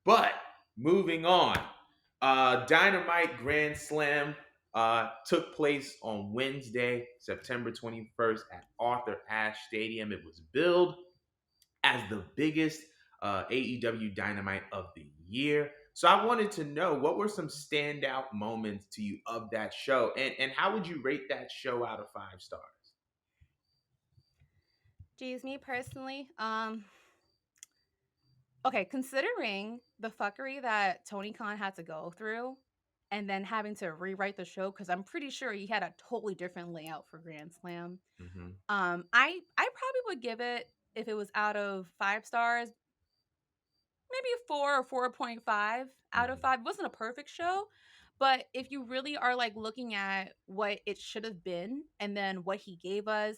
But moving on, Dynamite Grand Slam took place on Wednesday, September 21st at Arthur Ashe Stadium. It was billed as the biggest AEW Dynamite of the year. So I wanted to know, what were some standout moments to you of that show, and how would you rate that show out of 5 stars? Geez, me personally, okay, considering the fuckery that Tony Khan had to go through and then having to rewrite the show, because I'm pretty sure he had a totally different layout for Grand Slam. Mm-hmm. I probably would give it, if it was out of 5 stars, maybe a 4 or 4.5 out of Mm-hmm. 5. It wasn't a perfect show, but if you really are like looking at what it should have been and then what he gave us,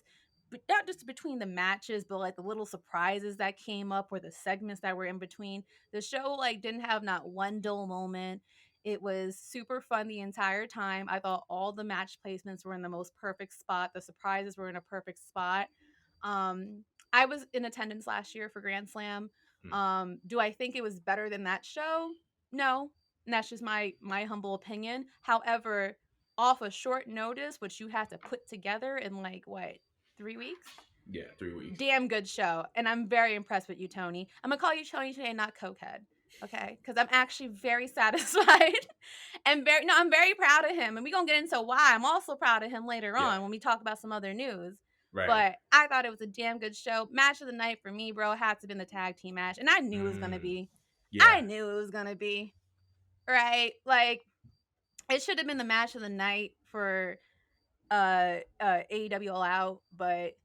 but not just between the matches, but like the little surprises that came up or the segments that were in between, the show like didn't have not one dull moment. It was super fun the entire time. I thought all the match placements were in the most perfect spot. The surprises were in a perfect spot. Um, I was in attendance last year for Grand Slam. Do I think it was better than that show? No. And that's just my humble opinion. However, off a short notice, which you had to put together in like what, 3 weeks? Yeah, 3 weeks. Damn good show. And I'm very impressed with you, Tony. I'm gonna call you Tony today, not Cokehead. Okay, because I'm actually very satisfied and I'm very proud of him. And we're gonna get into why I'm also proud of him later Yeah, on when we talk about some other news. right. But I thought it was a damn good show. Match of the night for me, bro, had to be the tag team match. And I knew it was gonna Mm, be. I yeah, knew it was gonna be. Right? Like it should have been the match of the night for AEW All Out, but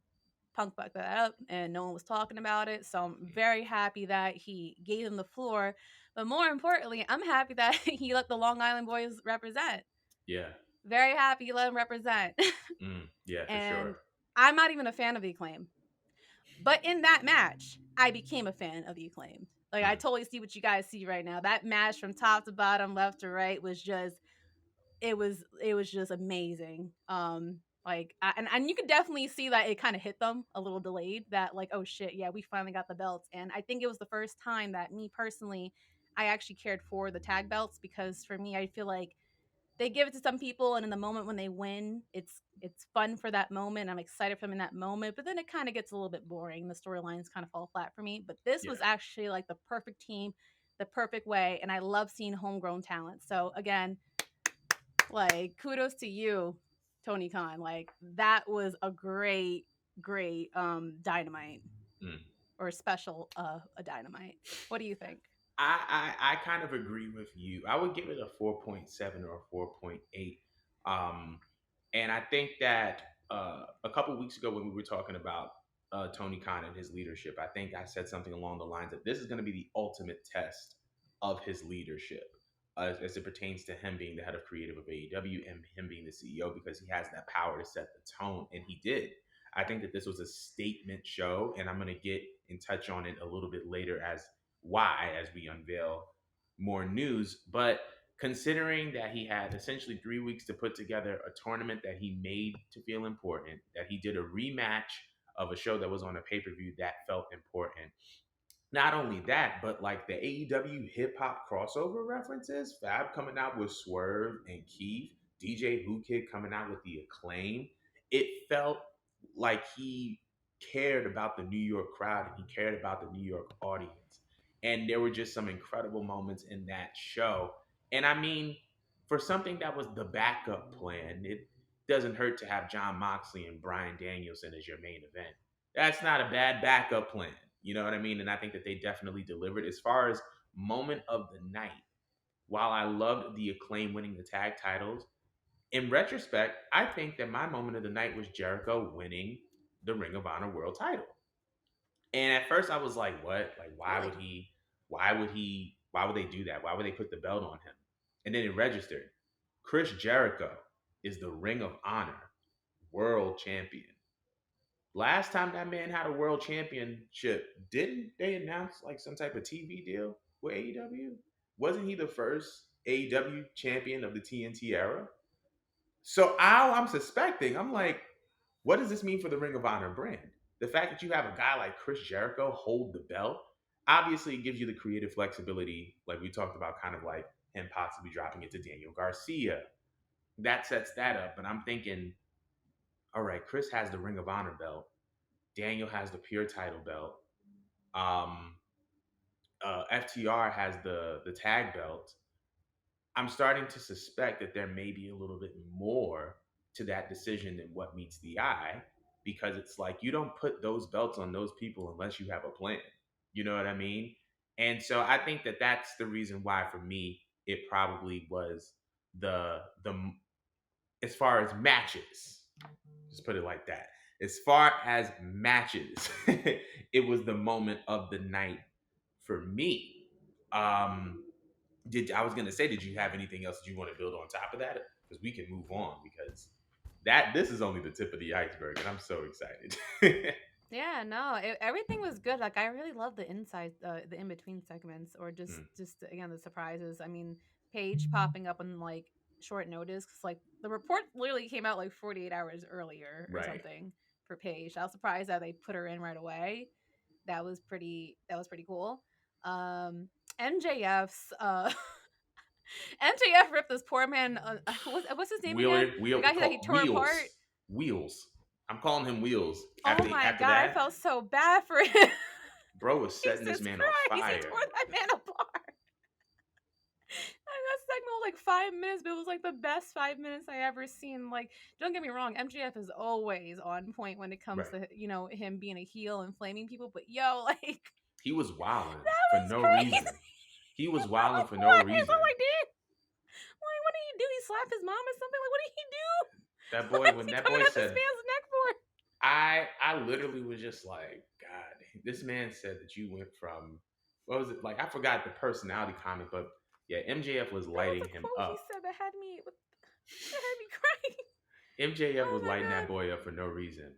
Punk fucked that up and no one was talking about it. So I'm very happy that he gave him the floor. But more importantly, I'm happy that he let the Long Island boys represent. yeah, Very happy he let them represent. yeah, for sure. And I'm not even a fan of the Acclaim. But in that match, I became a fan of the Acclaim. Like I Mm, totally see what you guys see right now. That match from top to bottom, left to right was just it was just amazing. And you could definitely see that it kind of hit them a little delayed, that like, oh shit, yeah, we finally got the belts. And I think it was the first time that me personally, I actually cared for the tag belts, because for me, I feel like they give it to some people and in the moment when they win, it's fun for that moment. I'm excited for them in that moment, but then it kind of gets a little bit boring. The storylines kind of fall flat for me. But this was yeah. actually like the perfect team, the perfect way, and I love seeing homegrown talent. So again, like kudos to you, Tony Khan. Like that was a great dynamite, Mm. or special a dynamite. What do you think? I kind of agree with you. I would give it a 4.7 or a 4.8. Um, and I think that a couple weeks ago when we were talking about Tony Khan and his leadership, I think I said something along the lines of, this is going to be the ultimate test of his leadership as it pertains to him being the head of creative of AEW and him being the CEO, because he has that power to set the tone, and he did. I think that this was a statement show, and I'm going to get and touch on it a little bit later as why, as we unveil more news. But considering that he had essentially 3 weeks to put together a tournament that he made to feel important, that he did a rematch of a show that was on a pay per view that felt important. Not only that, but like the AEW hip hop crossover references, Fab coming out with Swerve and Keith, DJ Who Kid coming out with the Acclaim. It felt like he cared about the New York crowd and he cared about the New York audience. And there were just some incredible moments in that show. And I mean, for something that was the backup plan, it doesn't hurt to have John Moxley and Bryan Danielson as your main event. That's not a bad backup plan. You know what I mean? And I think that they definitely delivered. As far as moment of the night, while I loved the Acclaim winning the tag titles, in retrospect, I think that my moment of the night was Jericho winning the Ring of Honor World title. And at first I was like, what? Like, why would Really? he? Why would they do that? Why would they put the belt on him? And then it registered. Chris Jericho is the Ring of Honor World Champion. Last time that man had a world championship, didn't they announce like some type of TV deal with AEW? Wasn't he the first AEW champion of the TNT era? So all I'm suspecting, I'm like, what does this mean for the Ring of Honor brand? The fact that you have a guy like Chris Jericho hold the belt, Obviously, it gives you the creative flexibility, like we talked about, kind of like him possibly dropping it to Daniel Garcia. That sets that up. But I'm thinking, all right, Chris has the Ring of Honor belt. Daniel has the pure title belt. Um, FTR has the tag belt. I'm starting to suspect that there may be a little bit more to that decision than what meets the eye, because it's like you don't put those belts on those people unless you have a plan. You know what I mean? And so I think that that's the reason why for me it probably was the as far as matches. Just put it like that. As far as matches, it was the moment of the night for me. Did I was gonna say, did you have anything else that you want to build on top of that? Because we can move on, because that this is only the tip of the iceberg, and I'm so excited. Yeah, no, everything was good. Like I really love the inside, the in between segments, or Mm, just again the surprises. I mean, Paige popping up on like short notice because like the report literally came out like 48 hours earlier or right. something for Paige. I was surprised that they put her in right away. That was pretty cool. Um, MJF's MJF ripped this poor man. What's his name again? The guy that he tore apart. Wheels. I'm calling him Wheels. Oh my After god, I that, felt so bad for him. bro was setting this Jesus man on Christ, he tore fire. that man apart. And that segment was like 5 minutes, but it was like the best 5 minutes I ever seen. Like, don't get me wrong, MJF is always on point when it comes Right. to him being a heel and flaming people. But yo, like He was wilding that for was no crazy. reason. He was wilding for no What? What reason. I did? Like, what did he do? He slapped his mom or something? Like, what did he do? That What boy, is when he that coming boy at this said, man's neck for? I literally was just like, God, this man said that you went from, what was it, like, I forgot the personality comment, but yeah, MJF was That was lighting a him quote he up. said that had me crying. MJF Oh was my lighting that god. boy up for no reason.